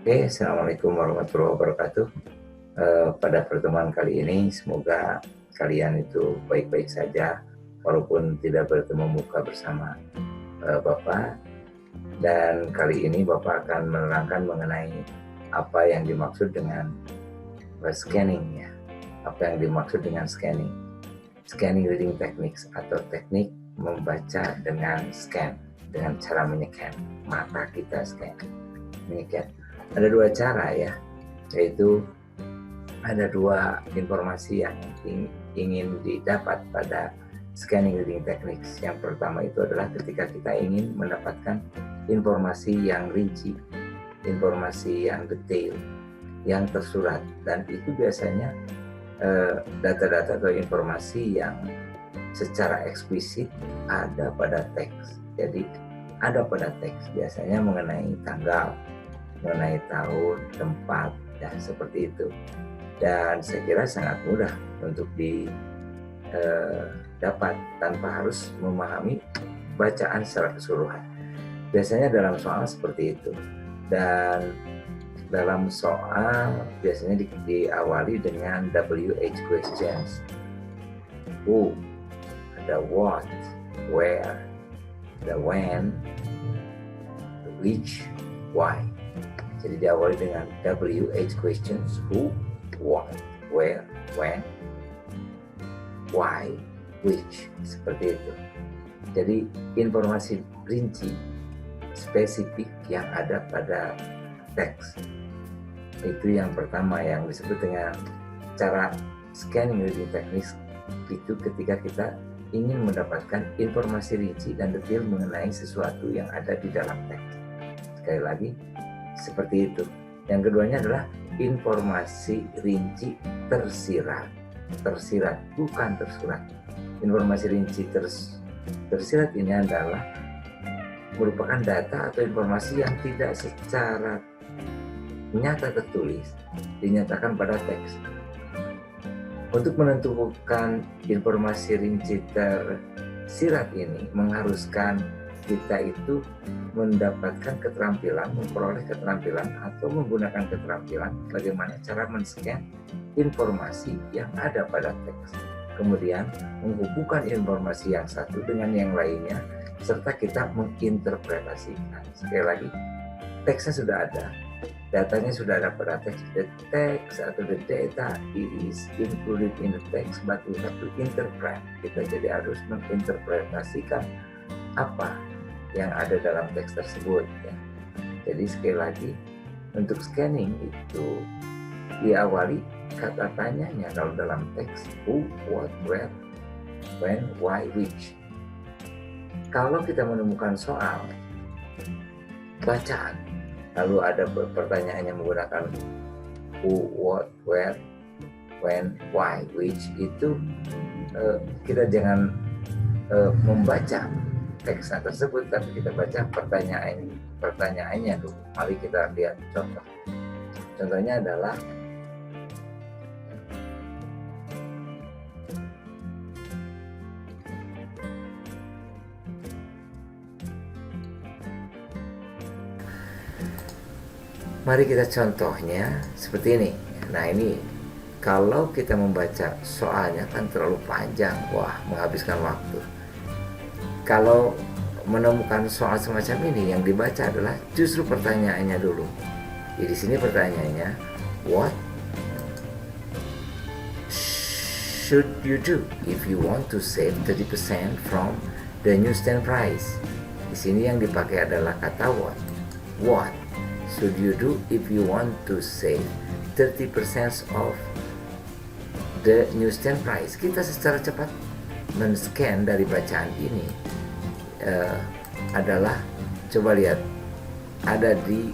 Oke, Assalamualaikum warahmatullahi wabarakatuh. Pada pertemuan kali ini, semoga kalian itu baik-baik saja, walaupun tidak bertemu muka bersama Bapak. Dan kali ini Bapak akan menerangkan mengenai apa yang dimaksud dengan scanning ya. Apa yang dimaksud dengan scanning? Scanning reading techniques atau teknik membaca dengan scan, dengan cara menyekan mata kita menyekan. Ada dua cara ya, yaitu ada dua informasi yang ingin didapat pada scanning reading techniques. Yang pertama itu adalah ketika kita ingin mendapatkan informasi yang rinci, informasi yang detail, yang tersurat, dan itu biasanya data-data atau informasi yang secara eksplisit ada pada teks. Jadi ada pada teks biasanya mengenai tanggal, mengenai tahun, tempat, ya seperti itu. Dan saya kira sangat mudah untuk didapat tanpa harus memahami bacaan secara keseluruhan. Biasanya dalam soal seperti itu. Dan dalam soal biasanya diawali dengan WH questions. Who, ada what, where, ada when, which, why. Jadi diawali dengan WH questions, who, what, where, when, why, which, seperti itu. Jadi informasi rinci, spesifik yang ada pada teks. Itu yang pertama yang disebut dengan cara scanning reading techniques, itu ketika kita ingin mendapatkan informasi rinci dan detail mengenai sesuatu yang ada di dalam teks. Sekali lagi, seperti itu. Yang keduanya adalah informasi rinci tersirat, bukan tersurat. Informasi rinci tersirat ini adalah merupakan data atau informasi yang tidak secara nyata tertulis, dinyatakan pada teks. Untuk menentukan informasi rinci tersirat ini mengharuskan kita itu mendapatkan keterampilan, memperoleh keterampilan atau menggunakan keterampilan bagaimana cara men-scan informasi yang ada pada teks. Kemudian menghubungkan informasi yang satu dengan yang lainnya serta kita menginterpretasikan. Sekali lagi, teksnya sudah ada, datanya sudah ada pada teks. The text atau the data is included in the text, but we have to interpret. Kita jadi harus menginterpretasikan apa yang ada dalam teks tersebut ya. Jadi sekali lagi, untuk scanning itu diawali kata tanyanya kalau dalam teks, who, what, where, when, why, which. Kalau kita menemukan soal bacaan lalu ada pertanyaannya menggunakan who, what, where, when, why, which, itu kita jangan membaca teksnya tersebut, tapi kita baca pertanyaannya dulu. Mari kita lihat contoh. Contohnya adalah mari kita contohnya seperti ini. Nah ini kalau kita membaca soalnya kan terlalu panjang, wah menghabiskan waktu. Kalau menemukan soal semacam ini, yang dibaca adalah justru pertanyaannya dulu. Jadi di sini pertanyaannya, what should you do if you want to save 30% from the newsstand price? Di sini yang dipakai adalah kata what. What should you do if you want to save 30% of the newsstand price? Kita secara cepat men-scan dari bacaan ini adalah, coba lihat, ada di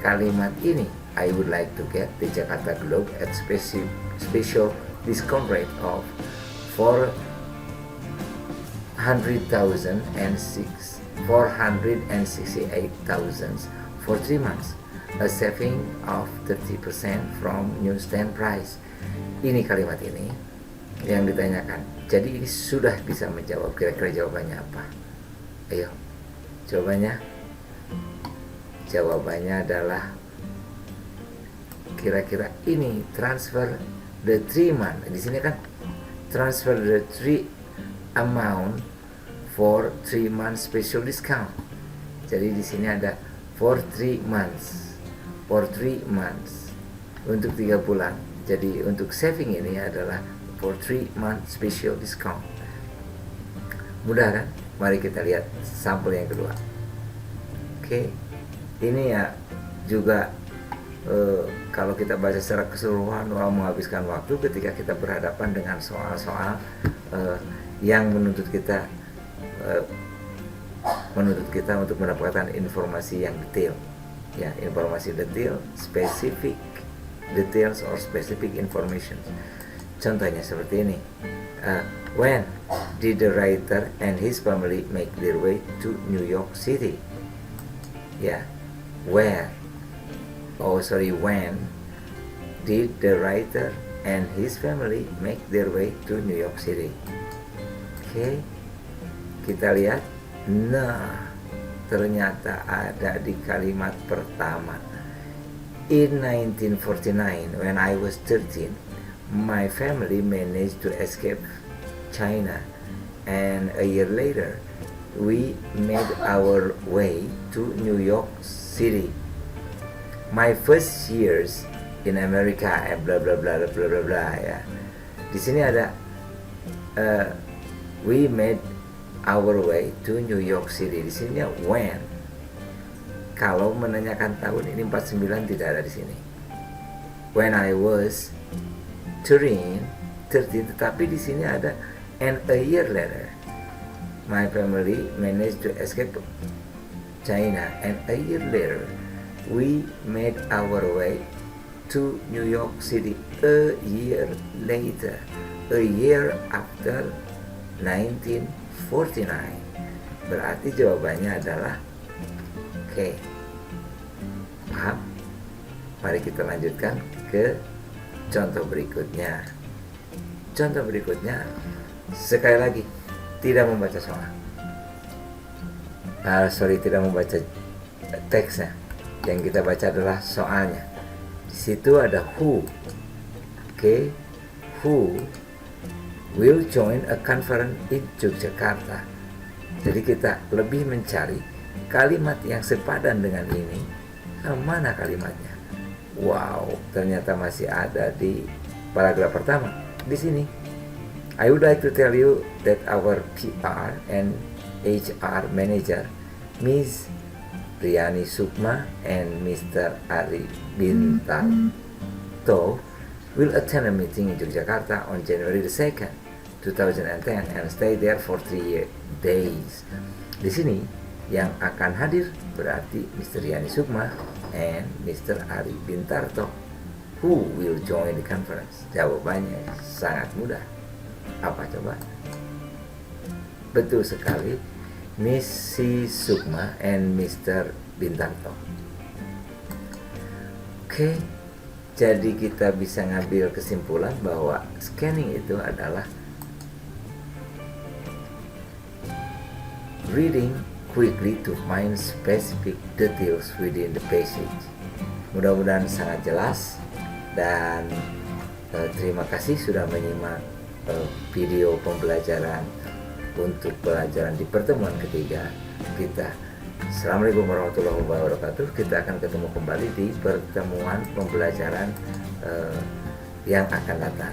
kalimat ini, I would like to get the Jakarta Globe at special discount rate of 468,000 for 3 months, a saving of 30% from newsstand price. Ini kalimat ini yang ditanyakan. Jadi ini sudah bisa menjawab. Kira-kira jawabannya apa? Ayo, jawabannya adalah kira-kira ini transfer the 3 month. Di sini kan transfer the 3 amount for 3 months special discount. Jadi di sini ada for 3 months. For 3 months. Untuk 3 bulan. Jadi untuk saving ini adalah for 3 months special discount. Mudah kan? Mari kita lihat sampel yang kedua. Oke. Ini ya juga kalau kita baca secara keseluruhan menghabiskan waktu ketika kita berhadapan dengan soal-soal yang menuntut kita untuk mendapatkan informasi yang detail, ya, informasi detail, specific details or specific information. Contohnya seperti ini. When did the writer and his family make their way to New York City? Ya, when did the writer and his family make their way to New York City? Oke, kita lihat. Nah, ternyata ada di kalimat pertama. In 1949, when I was 13, my family managed to escape China, and a year later, we made our way to New York City. My first years in America, bla bla bla bla bla bla, ya. Di sini ada we made our way to New York City. Di sini when. Kalau menanyakan tahun ini 49 tidak ada di sini. When I was 13, tetapi di sini ada and a year later. My family managed to escape China, and a year later we made our way to New York City. A year later, a year after 1949. Berarti jawabannya adalah oke. Paham? Mari kita lanjutkan ke contoh berikutnya. Contoh berikutnya, sekali lagi, tidak membaca soal. Tidak membaca teksnya. Yang kita baca adalah soalnya. Di situ ada who. Oke, who will join a conference in Yogyakarta. Jadi kita lebih mencari kalimat yang sepadan dengan ini. Mana kalimatnya? Wow, ternyata masih ada di paragraf pertama. Di sini, I would like to tell you that our PR and HR manager, Miss Riani Sukma and Mr. Ari Bintarto, will attend a meeting in Yogyakarta on January the 2nd, 2010 and stay there for 3 days. Di sini yang akan hadir berarti Mr. Riani Sukma and Mr. Ari Bintarto. Who will join the conference? Jawabannya sangat mudah. Apa coba? Betul sekali, Mrs. Sukma and Mr. Bintarto. Oke, jadi kita bisa ngambil kesimpulan bahwa scanning itu adalah reading quickly to find specific details within the passage. Mudah-mudahan sangat jelas, dan terima kasih sudah menyimak video pembelajaran untuk pelajaran di pertemuan ketiga kita. Assalamualaikum warahmatullahi wabarakatuh. Kita akan ketemu kembali di pertemuan pembelajaran yang akan datang.